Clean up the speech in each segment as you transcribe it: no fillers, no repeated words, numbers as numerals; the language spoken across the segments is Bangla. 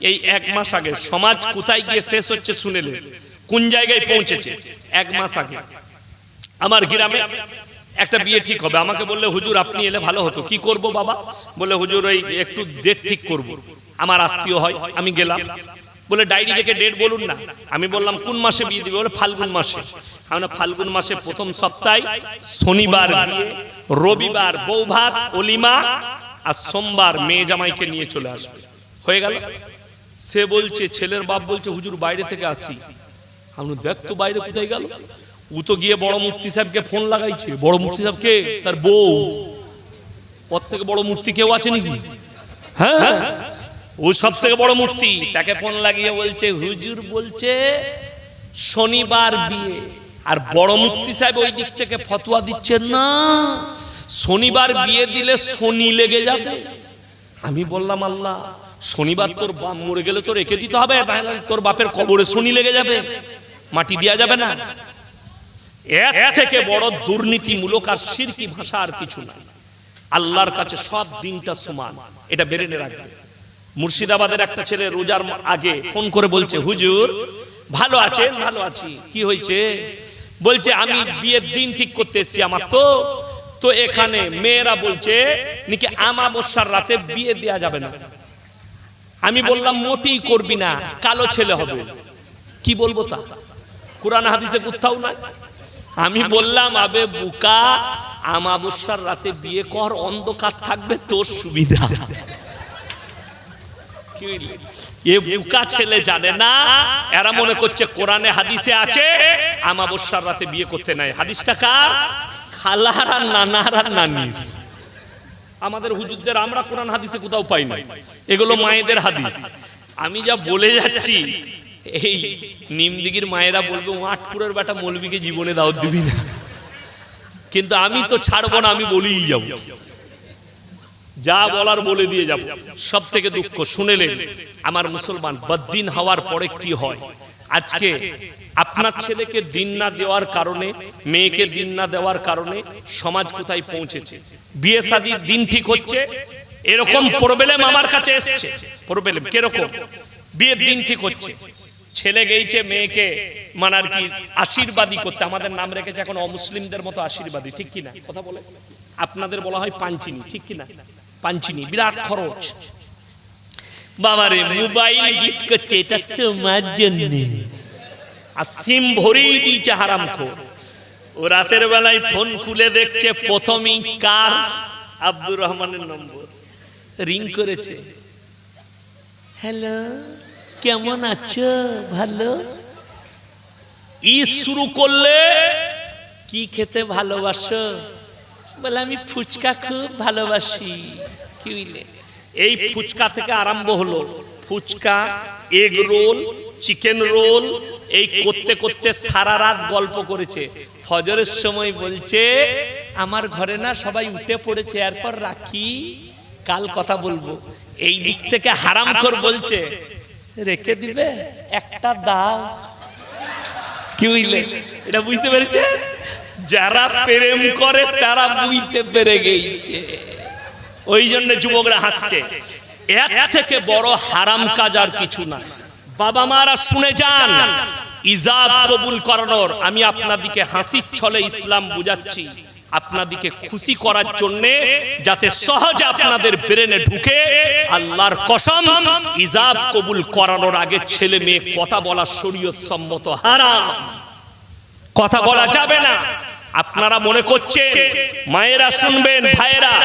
এই 1 মাস আগে সমাজ কোথায় গিয়ে শেষ হচ্ছে শুনেলে, কোন জায়গায় পৌঁছেছে। 1 মাস আগে আমার গ্রামে একটা বিয়ে ঠিক হবে, আমাকে বললে হুজুর আপনি এলে ভালো হতো। কি করব বাবা? বলে হুজুর ওই একটু ডেট ঠিক করব, আমার আত্মীয় হয়। আমি গেলাম, বলে ডায়েরি দেখে ডেট বলুন না। আমি বললাম কোন মাসে বিয়ে দিবে? বলে ফাল্গুন মাসে। আমরা ফাল্গুন মাসে প্রথম সপ্তাহে শনিবার বিয়ে, রবিবার বউ ভাত অলিমা, আর সোমবার মেয়ে জামাইকে নিয়ে চলে আসবে। হয়ে গেল। সে বলছে, ছেলের বাপ বলছে হুজুর বাইরে থেকে আসি। আমি দেখ তো বাইরে কোথায় গেল? ও তো গিয়ে বড় মুফতি সাহেবকে ফোন লাগাইছে। বড় মুফতি সাহেব কে? তার বউ। ওর থেকে বড় মূর্তি কেউ আছে নাকি? হ্যাঁ, ও সব থেকে বড় মূর্তি। তাকে ফোন লাগিয়ে বলছে হুজুর বলছে শনিবার বিয়ে। আর বড় মুফতি সাহেব ওই দিক থেকে ফতোয়া দিচ্ছেন না, শনিবার বিয়ে দিলে শনি লেগে যাবে। আমি বললাম আল্লাহ, শনিবার তোর বাপ মরে গেলে তো রেখে দিতে হবে, তাহলে তোর বাপের কবরে শনি লেগে যাবে, মাটি দেওয়া যাবে না। এর থেকে বড় দুর্নীতিমূলক আর শিরকি ভাষা আর কিছু নাই। আল্লাহর কাছে সব দিনটা সমান, এটা বেরেনে রাখবে। মুর্শিদাবাদের একটা ছেলে রোজার আগে ফোন করে বলছে হুজুর ভালো আছেন? ভালো আছি। কি হয়েছে? বলছে আমি বিয়ের দিন ঠিক করতে এসেছি আমার তো এখানে মেয়েরা বলছে নাকি আমাবস্যার রাতে বিয়ে দেওয়া যাবে না। আমি বললাম মোটেই করবি না, কালো ছেলে হবে। কি বলবো তা? কুরআন হাদিসে কোথাও না। আমি বললাম আবে বুকা, আমাবস্যার রাতে বিয়ে কর, অন্ধকার থাকবে তোর সুবিধা। এ বুকা ছেলে জানে না, এরা মনে করছে কোরআনে হাদিসে আছে আমাবস্যার রাতে বিয়ে করতে নাই। হাদিসটা কার? খালার আর নানার আর নানির। আমাদের হুজুরদের আমরা কোরআন হাদিসে কোথাও পাই না, এগুলো মায়েদের হাদিস। আমি যা বলে যাচ্ছি, এই নিমদিগির মায়েরা বলবে আটপুরের বেটা মৌলবীকে জীবনে দাওয়াত দিবি না, কিন্তু আমি তো ছাড়বো না, আমি বলেই যাব, যা বলার বলে দিয়ে যাব। সব থেকে দুঃখ শুনেলেন আমার মুসলমান, বদ্দিন হওয়ার পরে কি হয়। আজকে আপনার ছেলেকে দিন না দেওয়ার কারণে, মেয়েকে দিন না দেওয়ার কারণে সমাজ কোথায় পৌঁছেছে। বিয়ে শাদীর দিন ঠিক হচ্ছে, এরকম প্রবলেম আমার কাছে এসছে। প্রবলেম কিরকম? বিয়ের দিন ঠিক হচ্ছে, ছেলে গেইছে মেয়েকে মানে আর কি আশীর্বাদী করতে। আমাদের নাম রেখেছে এখন অমুসলিমদের মতো আশীর্বাদী, ঠিক কিনা কথা বলে? আপনাদের বলা হয় পাঞ্চিনি, ঠিক কিনা? পাঞ্চিনি বিরাট খরচ। বাবারে মোবাইল গিফট করছে, এটা তোমার জন্য, আর সিম ভরেই দিয়েছে হারামখোর। ও রাতের বেলায় ফোন খুলে দেখছে প্রথমেই কার? আব্দুর রহমানের নম্বর। রিং করেছে, হ্যালো কেমন আছো? ভালো। ই শুরু করলে কি খেতে ভালোবাসো? বলে আমি ফুচকা খুব ভালোবাসি। কি বুঝলে? এই ফুচকা থেকে আরম্ভ হলো, phuchka, egg roll, chicken roll, এই করতে করতে সারা রাত গল্প করেছে। ফজরের সময় বলছে আমার ঘরে না সবাই উঠে পড়েছে, এরপর রাখি, কাল কথা বলবো। এই দিক থেকে হারামখোর বলছে রেখে দিবে, একটা দাও। কি বুঝলে? এটা বুঝতে পেরেছে? যারা প্রেম করে তারা বুঝতে পেরে গেছে। ওই জন্য যুবকরা হাসছে। এর থেকে বড় হারাম কাজ আর কিছু না। বাবা মারা শুনে যান, ইজাব কবুল করানোর আমি আপনাদিকে হাসির ছলে ইসলাম বুঝাচ্ছি, আপনাদিকে খুশি করার জন্য, যাতে সহজে আপনাদের ব্রেনে ঢুকে। আল্লাহর কসম, ইজাব কবুল করানোর আগে ছেলে মেয়ে কথা বলা শরীয়ত সম্মত হারাম, কথা বলা যাবে না। আপনারা মনে করছেন, মায়েরা শুনবেন, ভাইয়েরা,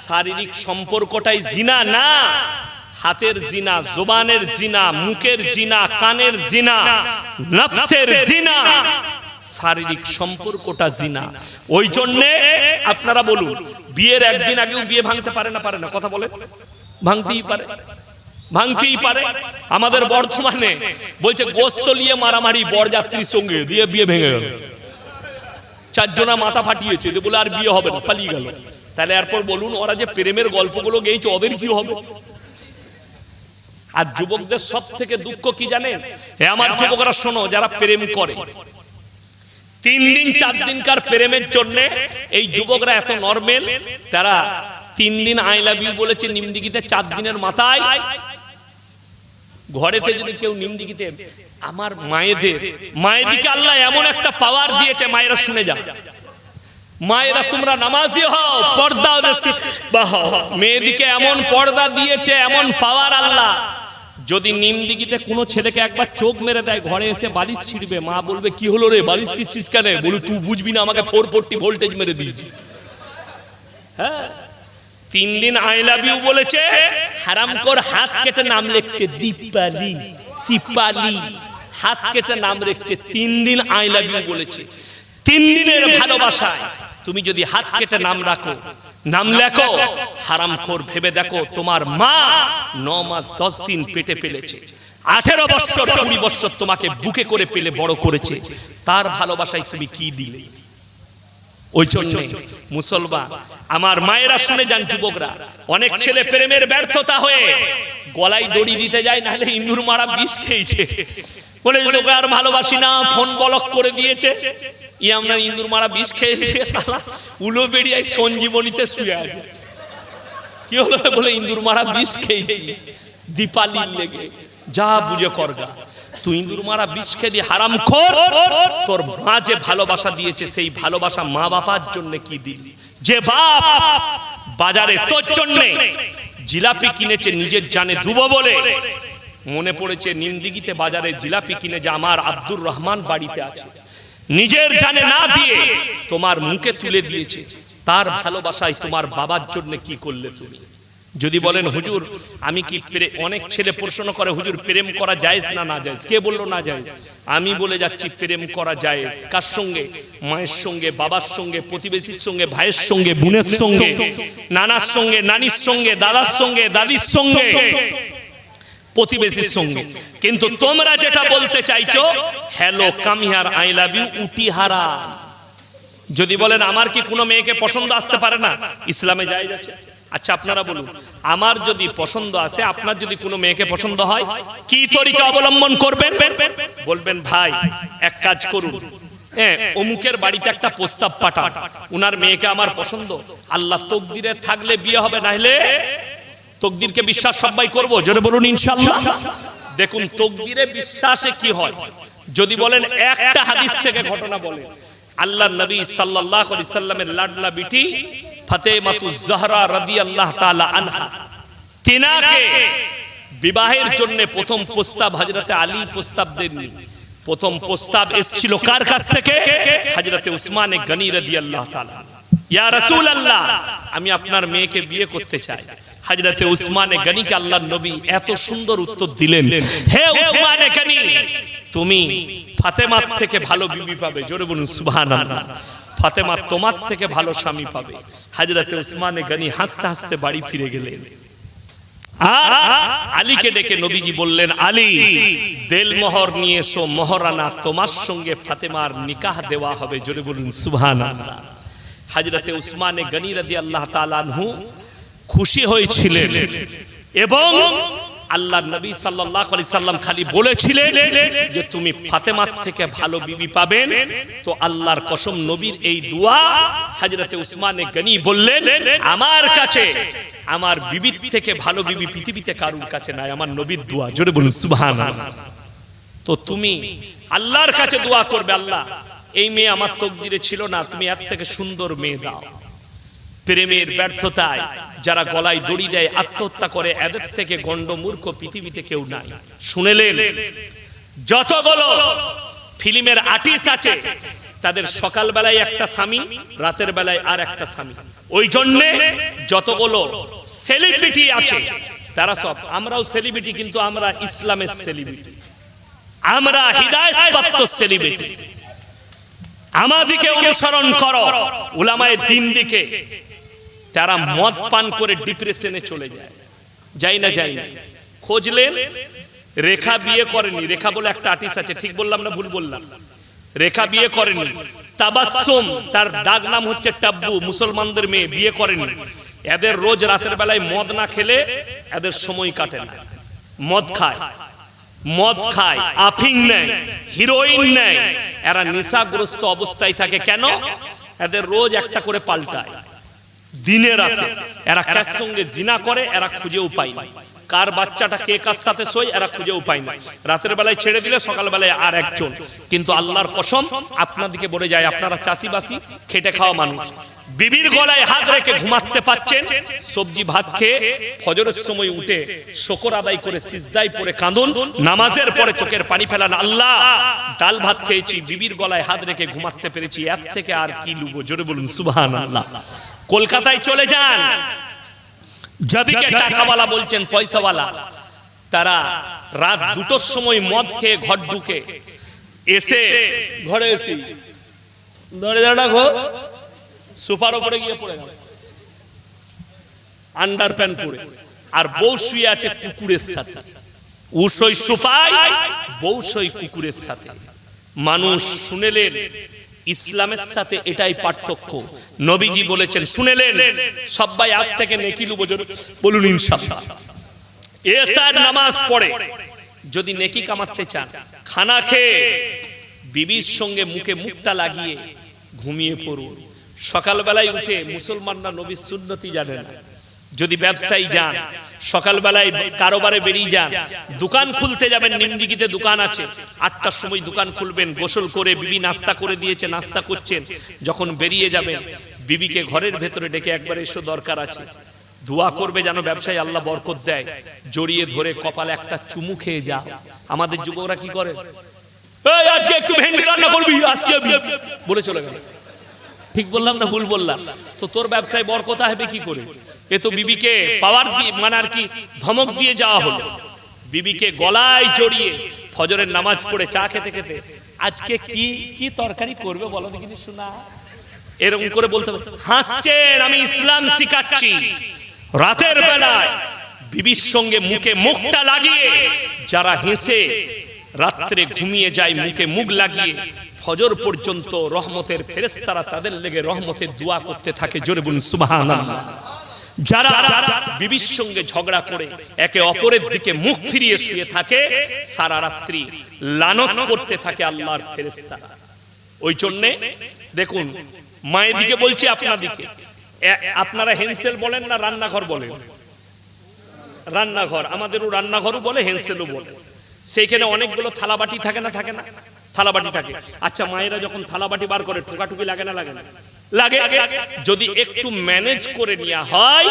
শারীরিক সম্পর্কটাই জিনা না। হাতের জিনা, জবানের জিনা, মুখের জিনা, কানের জিনা, নফসের জিনা, শারীরিক সম্পর্কটা জিনা। ওই জন্য আপনারা বলুন, বিয়ের একদিন আগেও বিয়ে ভাঙতে পারে না? পারে না? কথা বলে ভাঙতেই পারে, ভাঙতেই পারে। আমাদের বর্ধমানে বলছে গোস্ত নিয়ে মারামারি বরযাত্রীর সঙ্গে, দিয়ে বিয়ে ভেঙে গেল। 4 জনা মাথা ফাটিয়েছে, বলে আর বিয়ে হবে না, পালিয়ে গেল। তাহলে এরপর বলুন, ওরা যে প্রেমের গল্পগুলো গেয়েছে ওদের কি হবে? আর যুবকদের সব থেকে দুঃখ কি জানেন? আমার যুবকরা শোনো, যারা প্রেম করে 3 দিন 4 দিনকার প্রেমের জন্য এই যুবকরা এত নরমাল, তারা 3 দিন আই লাভ ইউ বলেছে নিমদিগিতে, 4 দিনের মাথায় ঘরেতে যদি কেউ নিমদিগিতে, আমার মায়েদিকে আল্লাহ এমন একটা পাওয়ার দিয়েছে, মায়েরা শুনে যাও, মায়েরা তোমরা নামাজি হও, পর্দা মেয়েদিকে এমন পর্দা দিয়েছে, এমন পাওয়ার আল্লাহ। যদি নিমদিগিতে কোনো ছেলেকে একবার চোখ মেরে দেয়, ঘরে এসে বালিশ ছিড়বে, মা বলবে কি হলো রে, বালিশ ছিড়ছিস কেন? বলে তুই বুঝবি না, আমাকে 440 ভোল্টেজ মেরে দিয়েছি। হ্যাঁ, 3 দিন আই লাভ ইউ বলেছে, হারাম কর হাত কেটে নাম লিখছে দীপালি, সিপালি, হাত কেটে নাম লিখছে। 3 দিন আই লাভ ইউ বলেছে। 3 দিনের ভালোবাসায় তুমি যদি হাত কেটে নাম রাখো, নাম লেখো, হারামখোর ভেবে দেখো, তোমার মা 9 মাস 10 দিন পেটে পেলেছে, 18 বছর 20 বছর তোমাকে বুকে করে পেলে বড় করেছে, তার ভালোবাসায় তুমি কি দিলে? ওই জন্য মুসলমান আমার মায়েরা শুনে যান, যুবকরা, অনেক ছেলে প্রেমের ব্যর্থতা হয়ে গলায় দড়ি দিতে যায়, নাহলে ইন্দুর মারা বিষ খেয়েছে, বলে তোকে আর ভালোবাসি না, ফোন ব্লক করে দিয়েছে। আমরা ইন্দুর মারা বিষ খেয়ে দিয়ে সালা উলো বেরিয়ে সঞ্জীবনীতে শুয়ে আছে। কি হলো? বলে ইন্দুর মারা বিষ খেয়েছি দীপালির লেগে। যা বুঝে করগা, তুই ইন্দুর মারা বিষ খেয়ে হারামখোর। তোর মা যে ভালোবাসা দিয়েছে, সেই ভালোবাসা মা বাবার জন্য কি দিলি? যে বাপ বাজারে তোর জন্য জিলাপি কিনেছে নিজের জানে দুবো বলে, মনে পড়েছে নিমদিগিতে বাজারে জিলাপি কিনে যে আমার আব্দুর রহমান বাড়িতে আছে, নিজের জানে না দিয়ে তোমার মুখে তুলে দিয়েছে, তার ভালোবাসায় তোমার বাবার জন্য কি করলে তুমি? যদি বলেন হুজুর আমি কি অনেক ছেলে প্রশ্ন করে, হুজুর প্রেম করা জায়েজ না না জায়েজ? কে বললো না জায়েজ? আমি বলে যাচ্ছি প্রেম করা জায়েজ। কার সঙ্গে? মায়ের সঙ্গে, বাবার সঙ্গে, প্রতিবেশীর সঙ্গে, ভাইয়ের সঙ্গে, বোনের সঙ্গে, নানার সঙ্গে, নানির সঙ্গে, দাদার সঙ্গে, দাদির সঙ্গে, প্রতিবেশীর সঙ্গে। কিন্তু তোমরা যেটা বলতে চাইছো, hello come here, I love you, উটি হারা। যদি বলেন আমার কি কোনো মেয়েকে পছন্দ আসতে পারে না? ইসলামে জায়েজ আছে। আচ্ছা আপনারা বলুন, আমার যদি পছন্দ আসে, আপনার যদি কোনো মেয়েকে পছন্দ হয়, কি তরিকা অবলম্বন করবেন? বলবেন ভাই এক কাজ করুন, অমুকের বাড়িতে একটা প্রস্তাব পাঠান, উনার মেয়েকে আমার পছন্দ, আল্লাহ তকদিরে থাকলে বিয়ে হবে, না হলে তকদিরকে বিশ্বাস সবাই করবো, জোরে বলুন ইনশাআল্লাহ। দেখুন তকদিরে বিশ্বাসে কি হয়, যদি বলেন একটা হাদিস থেকে ঘটনা বলেন, আল্লাহর নবী সাল্লাল্লাহু আলাইহি সাল্লামের লাডলা বিটি ফাতেমাতুজ জাহরা রাদিয়াল্লাহু তাআলা আনহা, তিনাকে বিবাহের জন্য প্রথম প্রস্তাব হযরতে আলী প্রস্তাব দেননি, প্রথম প্রস্তাব এসেছিল কার কাছ থেকে? হযরতে উসমান গনি রাদিয়াল্লাহু তাআলা। ইয়া রাসূলুল্লাহ, আমি আপনার মেয়েকে বিয়ে করতে চাই। হযরতে উসমান গনিকে আল্লাহর নবী এত সুন্দর উত্তর দিলেন, হে উসমান গনি, তুমি ফাতেমার থেকে ভালো বিবি পাবে, জোরে বলুন সুবহানাল্লাহ। ফাতেমা তোমার থেকে ভালো স্বামী পাবে। হযরতে উসমান গনি হাসতে হাসতে বাড়ি ফিরে গেলেন। আর আলীকে ডেকে নবীজি বললেন, আলী দেলমোহর নিয়ে এসো, মোহরানা, তোমার সঙ্গে ফাতেমার নিকাহ দেওয়া হবে, জোরে বলুন সুবহানাল্লাহ। হযরতে উসমান গনি রাদিয়াল্লাহু তাআলা আনহু খুশি হয়েছিলেন, এবং আল্লাহর নবী সাল্লাল্লাহু আলাইহি সাল্লাম খালি বলেছিলেন যে তুমি ফাতেমার থেকে ভালো বিবি পাবেন, তো আল্লাহর কসম নবীর এই দোয়া হযরতে উসমান গনি বললেন, আমার কাছে আমার বিবির থেকে ভালো বিবি পৃথিবীতে কারোর কাছে নাই, আমার নবীর দোয়া, জোরে বলুন সুবহানাল্লাহ। তো তুমি আল্লাহর কাছে দোয়া করবে, আল্লাহ এই মেয়ে আমার তকদিরে ছিল না, তুমি এর থেকে সুন্দর মেয়ে দাও। প্রেমের ব্যর্থতায় যারা গলায় দড়ি দেয়, আত্মহত্যা করে, এদের থেকে গন্ডমূর্খ পৃথিবীতে কেউ নাই। শুনেলেন যতগুলো ফিল্মের আর্টিস্ট আছে, তাদের সকাল বেলায় একটা স্বামী, রাতের বেলায় আর একটা স্বামী। ওই জন্য যতগুলো সেলিব্রিটি আছে তারা সব, আমরাও সেলিব্রিটি, কিন্তু আমরা ইসলামের সেলিব্রিটি, আমরা হিদায়াতপ্রাপ্ত সেলিব্রিটি। আমাদিকে অনুসরণ করো, উলামায়ে দ্বীন দিকে। তারা মদ পান করে ডিপ্রেশনে চলে যায়, যাই না যাই না। খোঁজলেন, রেখা বিয়ে করেনি। রেখা বলে একটা আর্টিস্ট আছে, ঠিক বললাম না ভুল বললাম? রেখা বিয়ে করেনি। তাবাসসুম, তার ডাক নাম হচ্ছে টাব্বু, মুসলমানদের মেয়ে, বিয়ে করেনি। এদের রোজ রাতের বেলায় মদ না খেলে এদের সময় কাটে না। মদ খায়, আফিং নেয়, হিরোইন নেয়, এরা নেশাগ্রস্ত অবস্থায় থাকে। কেন? এদের রোজ একটা করে পাল্টায়। দিনে রাতে এরা কার সঙ্গে জিনা করে, এরা খুঁজেও পায় না। কার বাচ্চাটা কে কার সাথে শোয়, এরা খুঁজেও পায় না। রাতের বেলায় ছেড়ে দিলে সকালবেলায় আর একজন। কিন্তু আল্লাহর কসম আপনাদেরকে বলে যায়, আপনারা চাষিবাসী খেটে খাওয়া মানুষ, বিবির গলায় হাত রেখে ঘুমাতে পাচ্ছেন, সবজি ভাত খেয়ে ফজরের সময় উঠে শুকর আদায় করে সিজদায় পড়ে কাঁদুন, নামাজের পরে চোখের পানি ফেলান, আল্লাহ ডাল ভাত খেয়েছি, বিবির গলায় হাত রেখে ঘুমাতে পেরেছি, এর থেকে আর কি লুবো? জোরে বলুন সুবহানাল্লাহ। কলকাতায় চলে যান, যাদেরকে টাকাওয়ালা বলছেন, পয়সাওয়ালা, তারা রাত 2টোর সময় মদ খেয়ে ঘর ঢুকে এসে ঘরে এসে দরজাটা সোফার উপরে গিয়ে পড়ে গেল, আন্ডার প্যান্ট পরে, আর বউ শুয়ে আছে কুকুরের সাথে। উসই সোফায়, বউ সই কুকুরের সাথে। মানুষ শুনেলেন ইসলামের সাথে এটাই পার্থক্য। নবীজি বলেছেন, শুনেলেন সবাই আজ থেকে নেকি লুবো, বলুন ইনশাআল্লাহ। এশার নামাজ পড়ে যদি নেকি কামাতে চান, খানা খেয়ে বিবির সঙ্গে মুখে মুখটা লাগিয়ে ঘুমিয়ে পড়ুন। সকালবেলায় উঠে, মুসলমানরা নবীর সুন্নতি জানে না, যদি ব্যবসায়ী যান, সকালবেলায় কারোবারে বেরিয়ে যান, দোকান খুলতে যাবেন, নিমডিগিতে দোকান আছে, 8টার সময় দোকান খুলবেন, গোসল করে বিবি নাস্তা করে দিয়েছে, নাস্তা করছেন, যখন বেরিয়ে যাবেন বিবিকে ঘরের ভেতরে ডেকে একবার এসো, দরকার আছে, দোয়া করবে যেন ব্যবসায় আল্লাহ বরকত দেয়, জড়িয়ে ধরে কপালে একটা চুমু খেয়ে যাও। আমাদের যুবকরা কি করে, এই আজকে একটু ভেন্ডি রান্না করবি, আজকে বলে চলে গেল। ঠিক বললাম না ভুল বললাম? তো তোর ব্যবসায় বরকত হবে কি করে? এ তো বিবিকে পাওয়ার দিয়ে, মানে আর কি, ধমক দিয়ে যাওয়া হলো। বিবিকে গলায় জড়িয়ে ফজরের নামাজ পড়ে চা খেতে খেতে, আজকে কি কি তরকারি করবে বলো দেখিনি শোনা, এরকম করে বলতে হবে। হাসছেন, আমি ইসলাম শিখাচ্ছি। রাতের বেলায় বিবির সঙ্গে মুখে মুখটা লাগিয়ে যারা হেসে রাত্রে ঘুমিয়ে যায়, মুখে মুখ লাগিয়ে ফজর পর্যন্ত রহমতের ফেরেশতারা তাদের লেগে রহমতের দোয়া করতে থাকে। জোরে বলুন সুবহানাল্লাহ। যারা বিবির সঙ্গে ঝগড়া করে একে অপরের দিকে মুখ ফিরিয়ে শুয়ে থাকে, সারা রাত্রি লানত করতে থাকে আল্লাহর ফেরেশতারা। ওই জন্য দেখুন, মায়ের দিকে বলছি, আপনাদিকে, আপনারা হেনসেল বলেন না রান্নাঘর বলেন? রান্নাঘর, আমাদেরও রান্নাঘরও বলে, হেনসেলও বলে। সেইখানে অনেকগুলো থালাবাটি থাকে না, থাকে না? থালাবাটি থাকে। আচ্ছা, মায়েরা যখন থালাবাটি বার করে ঠোকাঠুকি লাগে না, লাগে না? লাগে। যদি একটু ম্যানেজ করে নেওয়া হয়,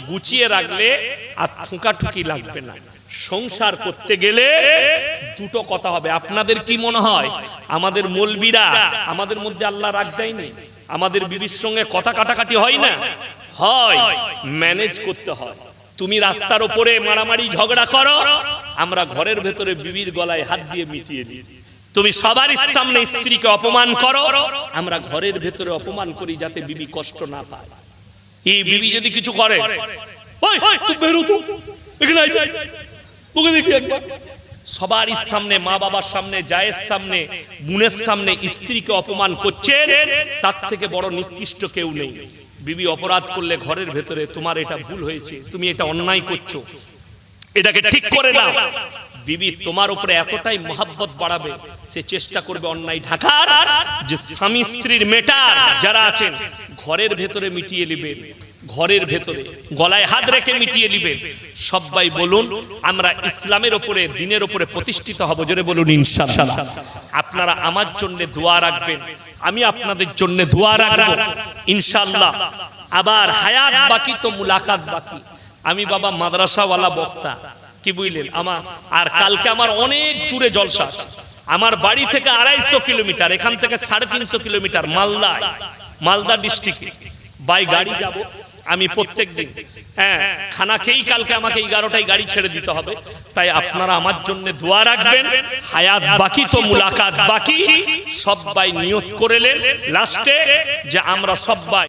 গুছিয়ে রাখলে আর ঠোকাঠুকি লাগবে না। সংসার করতে গেলে দুটো কথা হবে। আপনাদের কি মনে হয় আমাদের মৌলবীরা, আমাদের মধ্যে আল্লাহ রাগ দেয়নি? আমাদের বিবির সঙ্গে কথা কাটাকাটি হয় না? হয়। ম্যানেজ করতে হয়। তুমি রাস্তার উপরে মারামারি ঝগড়া করো, আমরা ঘরের ভেতরে বিবির গলায় হাত দিয়ে মিটিয়ে দিই। তুমি সবার সামনে স্ত্রীকে অপমান করো, আমরা ঘরের ভেতরে অপমান করি যাতে বিবি কষ্ট না পায়। এই বিবি যদি কিছু করে, ওই তুই বেরো তো, এখানে আই, তোকে দেখি একবার। সবার সামনে, মা বাবার সামনে, জায়ের সামনে, বোনের সামনে স্ত্রীকে অপমান করছেন, তার থেকে বড় নিকৃষ্ট কেউ নেই। বিবি অপরাধ করলে ঘরের ভেতরে, তোমার এটা ভুল হয়েছে, তুমি এটা অন্যায় করছো, এটাকে ঠিক করে নাও। বিবি তোমার উপরে এতটাই মহব্বত বাড়াবে, সে চেষ্টা করবে অন্যায় ঢাকার। যে স্বামী স্ত্রীর মেটার যারা আছেন, ঘরের ভেতরে মিটিয়ে নেবেন, ঘরের ভেতরে গলায় হাত রেখে মিটিয়ে নেবেন। সবাই বলুন, আমরা ইসলামের উপরে, দ্বীনের উপরে প্রতিষ্ঠিত হব। জোরে বলুন ইনশাআল্লাহ। আপনারা আমার জন্য দোয়া রাখবেন, আমি আপনাদের জন্য দোয়া রাখবো ইনশাআল্লাহ। আবার হায়াত বাকি তো মুলাকাত বাকি। আমি বাবা মাদ্রাসাওয়ালা বক্তা, কি বুঝলেন? আমার আর কালকে আমার অনেক দূরে জলসা আছে। আমার বাড়ি থেকে 250 কিলোমিটার, এখান থেকে 350 কিলোমিটার মালদা ডিস্ট্রিক্টে বাই গাড়ি যাব আমি প্রত্যেক দিন। হ্যাঁ, খানা খেয়েই কালকে আমাকে 11টায় গাড়ি ছেড়ে দিতে হবে। তাই আপনারা আমার জন্য দোয়া রাখবেন। হায়াত বাকি তো মুলাকাত বাকি। সবাই নিয়ত করেলেন লাস্টে যে আমরা সবাই